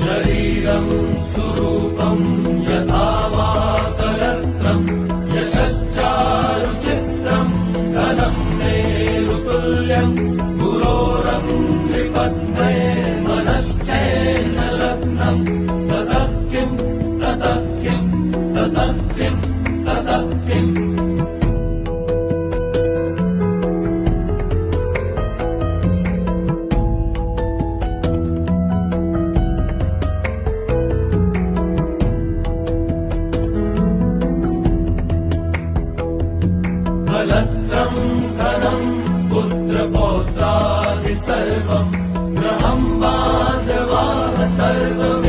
शरीरं सुरूपं यथा वा कलत्रं यशश्चारुचित्रं धनं मेरुतुल्यं गुरोरङ्घ्रिपद्मये मनश्चैन लग्नं ततः किं ततः किं ततः किं ततः किम् कलत्रं धनं पुत्रपौत्रादि सर्वं गृहं बान्धवाः सर्वं